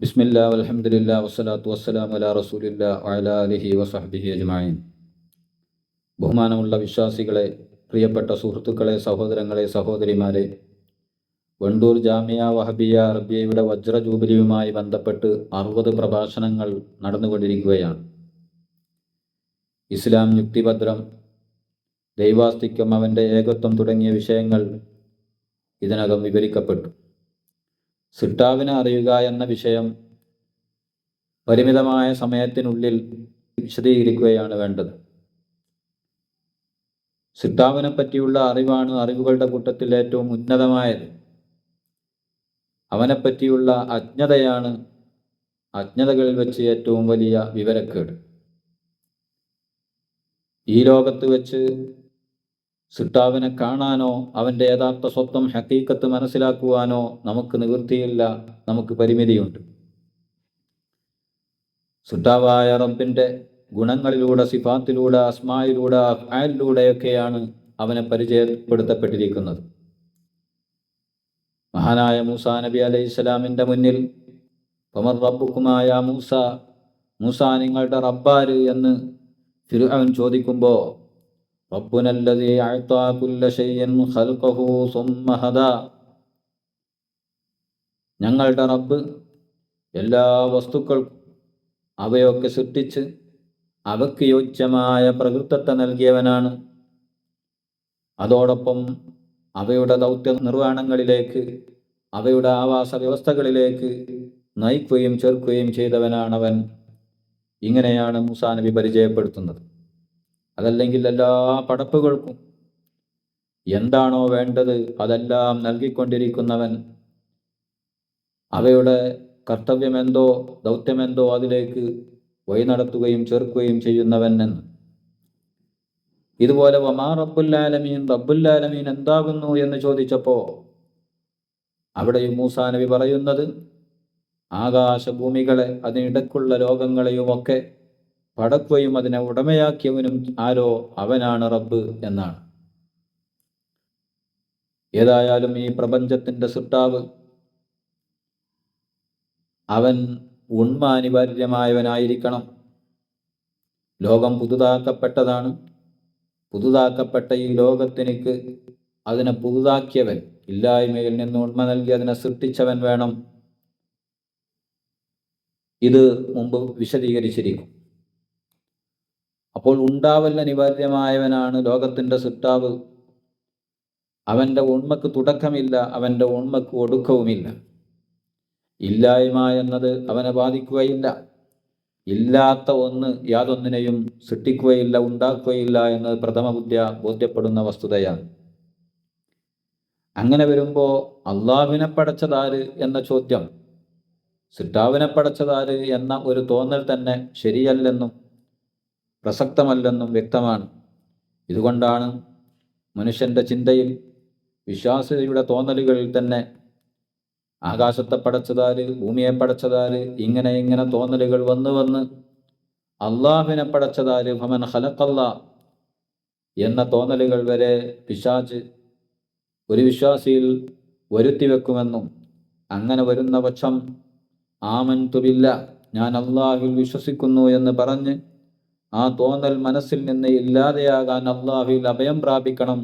ബിസ്മില്ലാ വൽഹംദുലില്ലാ വസ്സലാത്തു വസ്സലാമു അലാ റസൂലില്ലാ വഅലാ ആലിഹി വസഹ്ബിഹി അജ്മഈൻ. ബഹുമാനമുള്ള വിശ്വാസികളെ, പ്രിയപ്പെട്ട സുഹൃത്തുക്കളെ, സഹോദരങ്ങളെ, സഹോദരിമാരെ, വണ്ടൂർ ജാമിയ വഹബിയ അറബിയയുടെ വജ്ര ജൂബിലിയുമായി ബന്ധപ്പെട്ട് 60 പ്രഭാഷണങ്ങൾ നടന്നുകൊണ്ടിരിക്കുകയാണ്. ഇസ്ലാം യുക്തിഭദ്രം, ദൈവാസ്തിക്യം, അവൻ്റെ ഏകത്വം തുടങ്ങിയ വിഷയങ്ങൾ ഇതിനകം വിവരിക്കപ്പെട്ടു. സിട്ടാവിനെ അറിയുക എന്ന വിഷയം പരിമിതമായ സമയത്തിനുള്ളിൽ വിശദീകരിക്കുകയാണ് വേണ്ടത്. സിട്ടാവിനെ പറ്റിയുള്ള അറിവാണ് അറിവുകളുടെ കൂട്ടത്തിൽ ഏറ്റവും ഉന്നതമായത്. അവനെപ്പറ്റിയുള്ള അജ്ഞതയാണ് അജ്ഞതകളിൽ വെച്ച് ഏറ്റവും വലിയ വിവരക്കേട്. ഈ ലോകത്ത് വെച്ച് സിട്ടാവിനെ കാണാനോ അവൻ്റെ യഥാർത്ഥ സ്വത്വം ഹഖീഖത്ത് മനസ്സിലാക്കുവാനോ നമുക്ക് നിവൃത്തിയില്ല, നമുക്ക് പരിമിതിയുണ്ട്. സിട്ടാവായ റബ്ബിൻ്റെ ഗുണങ്ങളിലൂടെ, സിഫാത്തിലൂടെ, അസ്മായിലൂടെ, അഫ്ആലിലൂടെയൊക്കെയാണ് അവനെ പരിചയപ്പെടുത്തപ്പെട്ടിരിക്കുന്നത്. മഹാനായ മൂസാ നബി അലൈഹിസ്സലാമിൻ്റെ മുന്നിൽ ഫമൻ റബ്ബുക്കുമായ മൂസ നിങ്ങളുടെ റബ്ബാര് എന്ന് ഫിർഔൻ ചോദിക്കുമ്പോൾ റബ്ബുനല്ലദീ അഅ്താ കുല്ല ശൈഇൻ ഖൽഖഹു സുമ്മ ഹദാ, ഞങ്ങളുടെ റബ്ബ് എല്ലാ വസ്തുക്കൾക്കും അവയൊക്കെ സൃഷ്ടിച്ച് അവയ്ക്ക് യോജ്യമായ പ്രകൃതത്തെ നൽകിയവനാണ്. അതോടൊപ്പം അവയുടെ ദൗത്യ നിർവഹണങ്ങളിലേക്ക്, അവയുടെ ആവാസ വ്യവസ്ഥകളിലേക്ക് നയിക്കുകയും ചേർക്കുകയും ചെയ്തവനാണവൻ. ഇങ്ങനെയാണ് മൂസാ നബി പരിചയപ്പെടുത്തുന്നത്. അതല്ലെങ്കിൽ എല്ലാ പടപ്പുകൾക്കും എന്താണോ വേണ്ടത് അതെല്ലാം നൽകിക്കൊണ്ടിരിക്കുന്നവൻ, അവയുടെ കർത്തവ്യമെന്തോ ദൗത്യമെന്തോ അതിലേക്ക് വഴി നടത്തുകയും ചേർക്കുകയും ചെയ്യുന്നവൻ എന്ന്. ഇതുപോലെ വമാ റബ്ബുല്ലാലമീൻ എന്താകുന്നു എന്ന് ചോദിച്ചപ്പോൾ അവിടെയും മൂസാ നബി പറയുന്നത് ആകാശഭൂമികളെ, അതിനിടക്കുള്ള ലോകങ്ങളെയുമൊക്കെ പടക്കുകയും അതിനെ ഉടമയാക്കിയവനും ആരോ അവനാണ് റബ്ബ് എന്നാണ്. ഏതായാലും ഈ പ്രപഞ്ചത്തിൻ്റെ സൃഷ്ടാവ് അവൻ ഉണ്മ അനിവാര്യമായവനായിരിക്കണം. ലോകം പുതുതാക്കപ്പെട്ടതാണ്. പുതുതാക്കപ്പെട്ട ഈ ലോകത്തിനിക്ക് അതിനെ പുതുതാക്കിയവൻ, ഇല്ലായ്മയിൽ നിന്ന് ഉണ്മ നൽകി അതിനെ സൃഷ്ടിച്ചവൻ വേണം. ഇത് മുമ്പ് വിശദീകരിച്ചിരിക്കും. അപ്പോൾ ഉണ്ടാവൽ അനിവാര്യമായവനാണ് ലോകത്തിൻ്റെ സൃഷ്ടാവ്. അവൻ്റെ ഉണ്മക്ക് തുടക്കമില്ല, അവൻ്റെ ഉണ്മക്ക് ഒടുക്കവുമില്ല. ഇല്ലായ്മ എന്നത് അവനെ ബാധിക്കുകയില്ല. ഇല്ലാത്ത ഒന്ന് യാതൊന്നിനെയും സൃഷ്ടിക്കുകയില്ല, ഉണ്ടാക്കുകയില്ല എന്നത് പ്രഥമ ബോധ്യപ്പെടുന്ന വസ്തുതയാണ്. അങ്ങനെ വരുമ്പോൾ അള്ളാഹുവിനെ പടച്ചതാര് എന്ന ചോദ്യം, സൃഷ്ടാവിനെ പടച്ചതാര് എന്ന ഒരു തോന്നൽ തന്നെ ശരിയല്ലെന്നും പ്രസക്തമല്ലെന്നും വ്യക്തമാണ്. ഇതുകൊണ്ടാണ് മനുഷ്യൻ്റെ ചിന്തയിൽ, വിശ്വാസിയുടെ തോന്നലുകളിൽ തന്നെ ആകാശത്തെ പടച്ചതാര്, ഭൂമിയെ പടച്ചതാര്, ഇങ്ങനെ തോന്നലുകൾ വന്ന് അള്ളാഹുവിനെ പടച്ചതാര്, ഫമൻ ഖലഖല്ലാ എന്ന തോന്നലുകൾ വരെ പിശാച് ഒരു വിശ്വാസിയിൽ വരുത്തി വെക്കുമെന്നും, അങ്ങനെ വരുന്ന പക്ഷം ആമൻതു ബില്ലാഹ്, ഞാൻ അള്ളാഹുവിൽ വിശ്വസിക്കുന്നു എന്ന് പറഞ്ഞ് ആ തോന്നൽ മനസ്സിൽ നിന്ന് ഇല്ലാതെയാകാൻ അള്ളാഹുവിൽ അഭയം പ്രാപിക്കണം,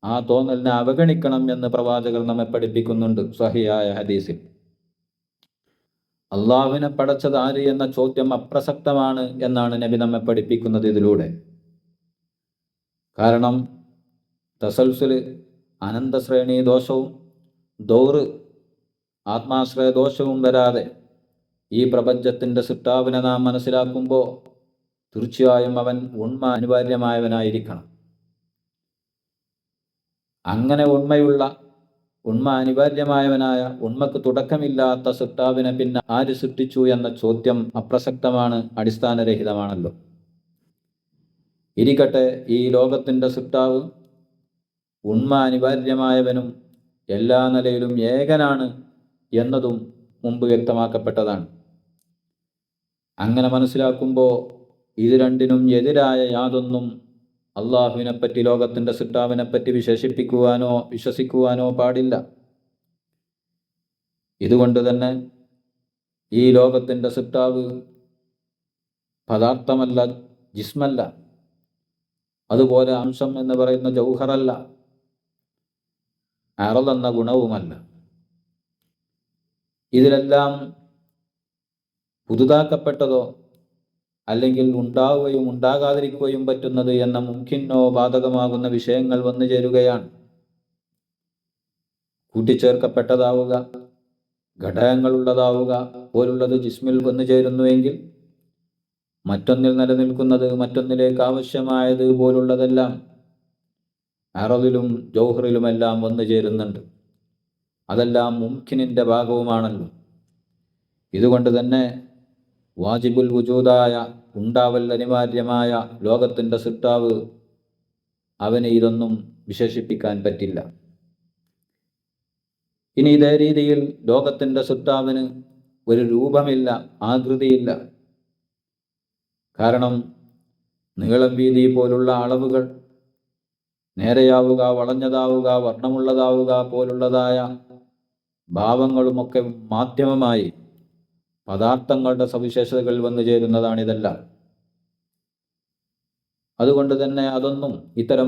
ആ തോന്നലിനെ അവഗണിക്കണം എന്ന് പ്രവാചകർ നമ്മെ പഠിപ്പിക്കുന്നുണ്ട് സ്വഹിയായ ഹദീസിൽ. അള്ളാഹുവിനെ പടച്ചത് ആര് എന്ന ചോദ്യം അപ്രസക്തമാണ് എന്നാണ് നബി നമ്മെ പഠിപ്പിക്കുന്നത് ഇതിലൂടെ. കാരണം തസൽസുൽ, അനന്തശ്രേണി ദോഷവും ദൗറ്, ആത്മാശ്രയ ദോഷവും വരാതെ ഈ പ്രപഞ്ചത്തിൻ്റെ സൃഷ്ടാവിനെ നാം മനസ്സിലാക്കുമ്പോൾ തീർച്ചയായും അവൻ ഉണ്മ അനിവാര്യമായവനായിരിക്കണം. അങ്ങനെ ഉണ്മ അനിവാര്യമായവനായ, ഉണ്മക്ക് തുടക്കമില്ലാത്ത സൃഷ്ടാവിനെ പിന്നെ ആര് സൃഷ്ടിച്ചു എന്ന ചോദ്യം അപ്രസക്തമാണ്, അടിസ്ഥാനരഹിതമാണല്ലോ. ഇരിക്കട്ടെ, ഈ ലോകത്തിൻ്റെ സൃഷ്ടാവ് ഉണ്മ അനിവാര്യമായവനും എല്ലാ നിലയിലും ഏകനാണ് എന്നതും മുമ്പ് വ്യക്തമാക്കപ്പെട്ടതാണ്. അങ്ങനെ മനസ്സിലാക്കുമ്പോൾ ഇത് രണ്ടിനും എതിരായ യാതൊന്നും അള്ളാഹുവിനെപ്പറ്റി, ലോകത്തിൻ്റെ സൃഷ്ടാവിനെപ്പറ്റി വിശേഷിപ്പിക്കുവാനോ വിശ്വസിക്കുവാനോ പാടില്ല. ഇതുകൊണ്ട് തന്നെ ഈ ലോകത്തിൻ്റെ സൃഷ്ടാവ് പദാർത്ഥമല്ല, ജിസ്മല്ല. അതുപോലെ അംശം എന്ന് പറയുന്ന ജൗഹറല്ല, അറദ് എന്ന ഗുണവുമല്ല. ഇതിലെല്ലാം പുതുതാക്കപ്പെട്ടതോ അല്ലെങ്കിൽ ഉണ്ടാവുകയും ഉണ്ടാകാതിരിക്കുകയും പറ്റുന്നത് എന്ന മുഖ്യനോ ബാധകമാകുന്ന വിഷയങ്ങൾ വന്നു ചേരുകയാണ്. കൂട്ടിച്ചേർക്കപ്പെട്ടതാവുക, ഘടകങ്ങളുള്ളതാവുക പോലുള്ളത് ജിസ്മിൽ വന്നു ചേരുന്നുവെങ്കിൽ മറ്റൊന്നിൽ നിലനിൽക്കുന്നത് മറ്റൊന്നിലേക്ക് ആവശ്യമായത് പോലുള്ളതെല്ലാം അറദിലും ജൗഹറിലുമെല്ലാം വന്നു ചേരുന്നുണ്ട്. അതെല്ലാം മുംകിനിൻ്റെ ഭാഗവുമാണല്ലോ. ഇതുകൊണ്ട് തന്നെ വാജിബുൽ വുജൂദായ, ഉണ്ടാവൽ അനിവാര്യമായ ലോകത്തിൻ്റെ സൃഷ്ടാവ്, അവന് ഇതൊന്നും വിശേഷിപ്പിക്കാൻ പറ്റില്ല. ഇനി ഇതേ രീതിയിൽ ലോകത്തിൻ്റെ സൃഷ്ടാവിന് ഒരു രൂപമില്ല, ആകൃതിയില്ല. കാരണം നീളം വീതി പോലുള്ള അളവുകൾ, നേരെയാവുക, വളഞ്ഞതാവുക, വർണ്ണമുള്ളതാവുക പോലുള്ളതായ ഭാവങ്ങളുമൊക്കെ മാധ്യമമായി പദാർത്ഥങ്ങളുടെ സവിശേഷതകൾ വന്നു ചേരുന്നതാണിതെല്ലാം. അതുകൊണ്ട് തന്നെ അതൊന്നും ഇത്തരം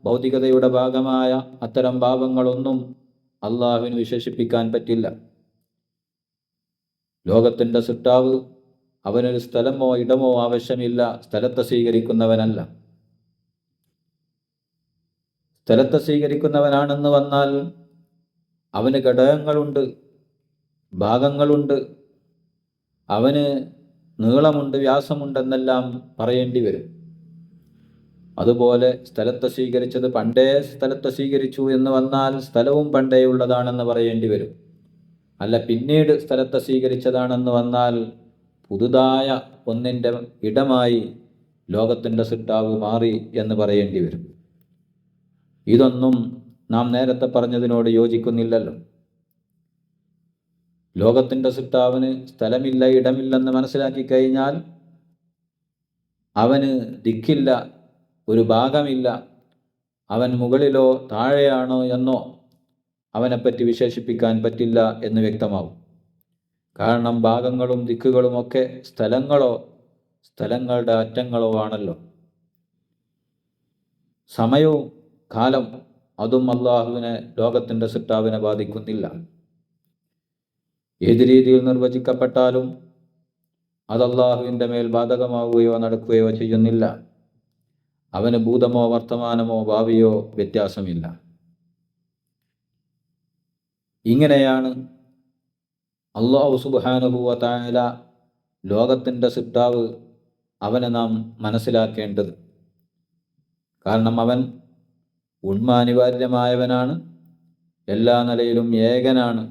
ഭൗതികതയുടെ ഭാഗമായ അത്തരം ഭാവങ്ങളൊന്നും അള്ളാഹുവിന് വിശേഷിപ്പിക്കാൻ പറ്റില്ല. ലോകത്തിൻ്റെ സൃഷ്ടാവ്, അവനൊരു സ്ഥലമോ ഇടമോ ആവശ്യമില്ല, സ്ഥലത്തെ സ്വീകരിക്കുന്നവനല്ല. സ്ഥലത്തെ സ്വീകരിക്കുന്നവനാണെന്ന് വന്നാൽ അവന് ഘടകങ്ങളുണ്ട്, ഭാഗങ്ങളുണ്ട്, അവന് നീളമുണ്ട്, വ്യാസമുണ്ടെന്നെല്ലാം പറയേണ്ടി വരും. അതുപോലെ സ്ഥലത്തെ സ്വീകരിച്ചത് പണ്ടേ സ്ഥലത്തെ സ്വീകരിച്ചു എന്ന് വന്നാൽ സ്ഥലവും പണ്ടേ ഉള്ളതാണെന്ന് പറയേണ്ടി വരും. അല്ല, പിന്നീട് സ്ഥലത്തെ സ്വീകരിച്ചതാണെന്ന് വന്നാൽ പുതുതായ ഒന്നിൻ്റെ ഇടമായി ലോകത്തിൻ്റെ സൃഷ്ടാവ് മാറി എന്ന് പറയേണ്ടി വരും. ഇതൊന്നും നാം നേരത്തെ പറഞ്ഞതിനോട് യോജിക്കുന്നില്ലല്ലോ. ലോകത്തിൻ്റെ സൃഷ്ടാവിന് സ്ഥലമില്ല, ഇടമില്ലെന്ന് മനസ്സിലാക്കി കഴിഞ്ഞാൽ അവന് ദിക്കില്ല, ഒരു ഭാഗമില്ല, അവൻ മുകളിലോ താഴെയാണോ എന്നോ അവനെപ്പറ്റി വിശേഷിപ്പിക്കാൻ പറ്റില്ല എന്ന് വ്യക്തമാവും. കാരണം ഭാഗങ്ങളും ദിക്കുകളുമൊക്കെ സ്ഥലങ്ങളോ സ്ഥലങ്ങളുടെ അറ്റങ്ങളോ ആണല്ലോ. സമയവും കാലം, അതും അള്ളാഹുവിനെ, ലോകത്തിൻ്റെ സൃഷ്ടാവിനെ ബാധിക്കുന്നില്ല. ഏത് രീതിയിൽ നിർവചിക്കപ്പെട്ടാലും അത് അള്ളാഹുവിൻ്റെ മേൽ ബാധകമാവുകയോ നടക്കുകയോ ചെയ്യുന്നില്ല. അവന് ഭൂതമോ വർത്തമാനമോ ഭാവിയോ വ്യത്യാസമില്ല. ഇങ്ങനെയാണ് അല്ലാഹു സുബ്ഹാനഹു വ തആല ലോകത്തിൻ്റെ സൃഷ്ടാവ്, അവനെ നാം മനസ്സിലാക്കേണ്ടത്. കാരണം അവൻ ഉണ്മാനിവാര്യമായവനാണ്, എല്ലാ നിലയിലും ഏകനാണ്.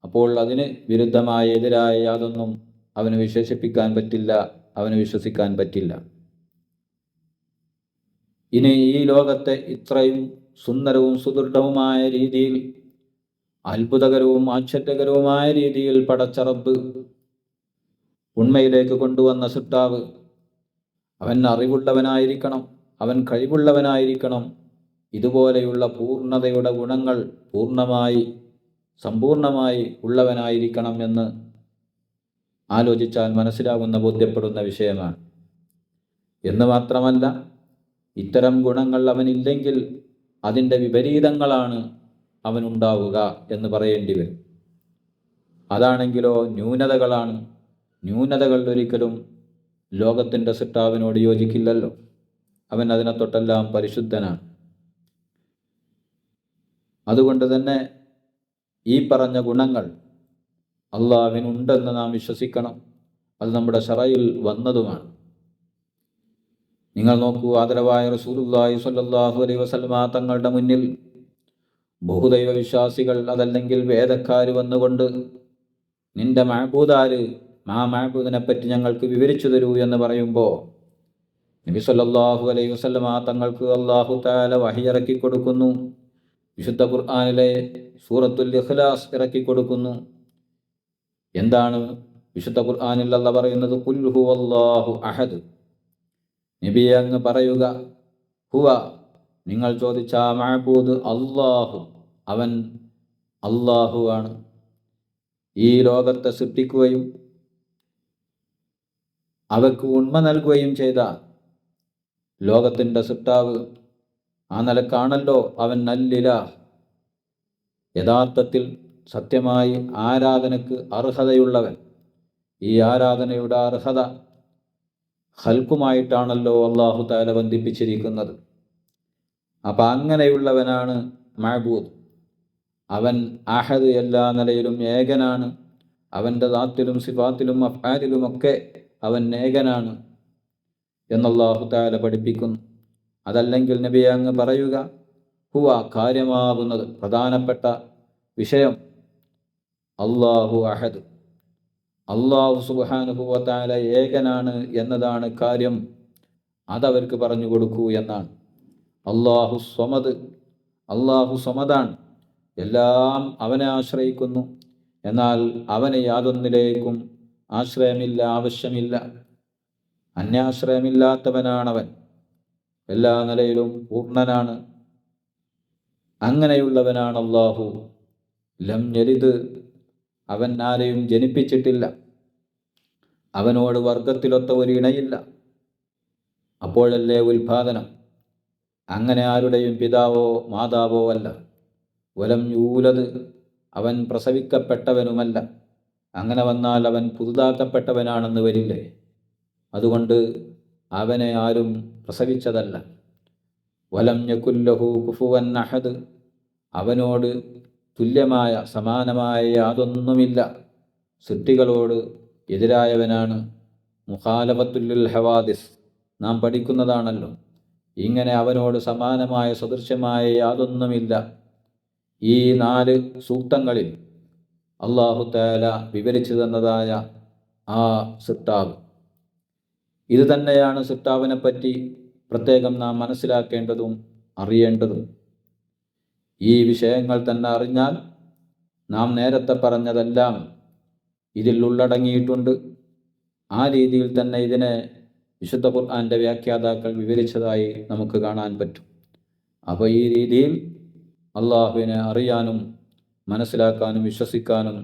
അപ്പോൾ അതിന് വിരുദ്ധമായ, എതിരായ യാതൊന്നും അവന് വിശേഷിപ്പിക്കാൻ പറ്റില്ല, അവന് വിശ്വസിക്കാൻ പറ്റില്ല. ഇനി ഈ ലോകത്തെ ഇത്രയും സുന്ദരവും സുദൃഢവുമായ രീതിയിൽ, അത്ഭുതകരവും ആശ്ചര്യകരവുമായ രീതിയിൽ പടച്ച റബ്ബ്, ഉണ്മയിലേക്ക് കൊണ്ടുവന്ന സൃഷ്ടാവ്, അവൻ അറിവുള്ളവനായിരിക്കണം, അവൻ കഴിവുള്ളവനായിരിക്കണം. ഇതുപോലെയുള്ള പൂർണ്ണതയുടെ ഗുണങ്ങൾ പൂർണ്ണമായി സമ്പൂർണമായി ഉള്ളവനായിരിക്കണം എന്ന് ആലോചിച്ചാൽ മനസ്സിലാകുന്ന, ബോധ്യപ്പെടുന്ന വിഷയമാണ്. എന്ന് മാത്രമല്ല, ഇത്തരം ഗുണങ്ങൾ അവനില്ലെങ്കിൽ അതിൻ്റെ വിപരീതങ്ങളാണ് അവനുണ്ടാവുക എന്ന് പറയേണ്ടി വരും. അതാണെങ്കിലോ ന്യൂനതകളാണ്. ന്യൂനതകൾ ഒരിക്കലും ലോകത്തിൻ്റെ സൃഷ്ടാവിനോട് യോജിക്കില്ലല്ലോ. അവൻ അതിനെ തൊട്ടെല്ലാം പരിശുദ്ധനാണ്. അതുകൊണ്ട് തന്നെ ഈ പറഞ്ഞ ഗുണങ്ങൾ അള്ളാഹുവിനുണ്ടെന്ന് നാം വിശ്വസിക്കണം. അത് നമ്മുടെ ശറയിൽ വന്നതുമാണ്. നിങ്ങൾ നോക്കൂ, ആദരവായ റസൂലുള്ളാഹി സ്വല്ലല്ലാഹു അലൈഹി വസല്ലമ തങ്ങളുടെ മുന്നിൽ ബഹുദൈവ വിശ്വാസികൾ, അതല്ലെങ്കിൽ വേദക്കാർ വന്നുകൊണ്ട് നിന്റെ മഅബൂദാര്, ആ മഅബൂദിനെ പറ്റി ഞങ്ങൾക്ക് വിവരിച്ചു തരൂ എന്ന് പറയുമ്പോൾ നബി സ്വല്ലല്ലാഹു അലൈഹി വസല്ലമ തങ്ങൾക്ക് അല്ലാഹു തആല വഹി ഇറക്കി കൊടുക്കുന്നു. വിശുദ്ധ ഖുർആനിലെ സൂറത്തുൽ ഇഖ്ലാസ് ഇറക്കി കൊടുക്കുന്നു. എന്താണ് വിശുദ്ധ ഖുർആനിൽ അല്ലാഹ് പറയുന്നത്? ഖുൽ ഹുവല്ലാഹു അഹദ്. നബിയെ അങ്ങ് പറയുക, ഹുവ, നിങ്ങൾ ചോദിച്ച മഅബൂദ്, അല്ലാഹു, അവൻ അല്ലാഹു ആണ്. ഈ ലോകത്തെ സൃഷ്ടിക്കുകയും അവയ്ക്ക് ഉണ്മ നൽകുകയും ചെയ്ത ലോകത്തിൻ്റെ സൃഷ്ടാവ്, ആ നിലക്കാണല്ലോ അവൻ അല്ലില, യഥാർത്ഥത്തിൽ സത്യമായി ആരാധനയ്ക്ക് അർഹതയുള്ളവൻ. ഈ ആരാധനയുടെ അർഹത ഖൽക്കുമായിട്ടാണല്ലോ അല്ലാഹു തആല ബന്ധിപ്പിച്ചിരിക്കുന്നത്. അപ്പം അങ്ങനെയുള്ളവനാണ് മഅബൂദ്. അവൻ അഹദ്, എല്ലാ നിലയിലും ഏകനാണ്. അവൻ്റെ ദാത്തിലും സിഫാത്തിലും അഫ്ആലിലുമൊക്കെ അവൻ ഏകനാണ് എന്നല്ലാഹു തആല പഠിപ്പിക്കുന്നു. അതല്ലെങ്കിൽ നബി അങ്ങ് പറയുക, ഹുവ, കാര്യമാകുന്നത്, പ്രധാനപ്പെട്ട വിഷയം, അല്ലാഹു അഹദ്, അല്ലാഹു സുബ്ഹാനഹു വ തആല ഏകനാണ് എന്നതാണ് കാര്യം. അതവർക്ക് പറഞ്ഞു കൊടുക്കൂ എന്നാണ്. അല്ലാഹു സ്വമദ്, അല്ലാഹു സ്വമദാണ്, എല്ലാം അവനെ ആശ്രയിക്കുന്നു. എന്നാൽ അവന് യാതൊന്നിലേക്കും ആശ്രയമില്ല, ആവശ്യമില്ല, അന്യാശ്രയമില്ലാത്തവനാണവൻ, എല്ലാ നിലയിലും പൂർണ്ണനാണ്. അങ്ങനെയുള്ളവനാണ് അല്ലാഹു. ലം യലിദ്, അവൻ ആരെയും ജനിപ്പിച്ചിട്ടില്ല, അവനോട് വർഗത്തിലൊത്ത ഒരു ഇണയില്ല. അപ്പോഴല്ലേ ഉൽപാദനം. അങ്ങനെ ആരുടെയും പിതാവോ മാതാവോ അല്ല. വലം യൂലദ്, അവൻ പ്രസവിക്കപ്പെട്ടവനുമല്ല. അങ്ങനെ വന്നാൽ അവൻ പുതുതാക്കപ്പെട്ടവനാണെന്ന് വരില്ലേ. അതുകൊണ്ട് അവനെ ആരും പ്രസവിച്ചതല്ല. വലം യകുല്ലഹു കുഫുവൻ അഹദ്, അവനോട് തുല്യമായ സമാനമായ യാതൊന്നുമില്ല. സൃഷ്ടികളോട് എതിരായവനാണ്. മുഖാലഫത്തുൽ ഹവാദിസ് നാം പഠിക്കുന്നതാണല്ലോ. ഇങ്ങനെ അവനോട് സമാനമായ സദൃശ്യമായ യാതൊന്നുമില്ല. ഈ 4 സൂക്തങ്ങളിൽ അല്ലാഹു തആല വിവരിച്ചു തന്നതായ ആ സൃഷ്ടാവ്, ഇത് തന്നെയാണ് സൃഷ്ടാവിനെ പറ്റി പ്രത്യേകം നാം മനസ്സിലാക്കേണ്ടതും അറിയേണ്ടതും. ഈ വിഷയങ്ങൾ തന്നെ അറിഞ്ഞാൽ നാം നേരത്തെ പറഞ്ഞതെല്ലാം ഇതിൽ ഉള്ളടങ്ങിയിട്ടുണ്ട്. ആ രീതിയിൽ തന്നെ ഇതിനെ വിശുദ്ധ ഖുർആന്റെ വ്യാഖ്യാതാക്കൾ വിവരിച്ചതായി നമുക്ക് കാണാൻ പറ്റും. അപ്പോൾ ഈ രീതിയിൽ അള്ളാഹുവിനെ അറിയാനും മനസ്സിലാക്കാനും വിശ്വസിക്കാനും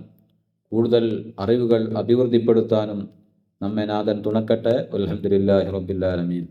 കൂടുതൽ അറിവുകൾ അഭിവൃദ്ധിപ്പെടുത്താനും നമ്മെ നാഥൻ തുണക്കട്ടെ. അൽഹംദുലില്ലാഹി റബ്ബിൽ ആലമീൻ.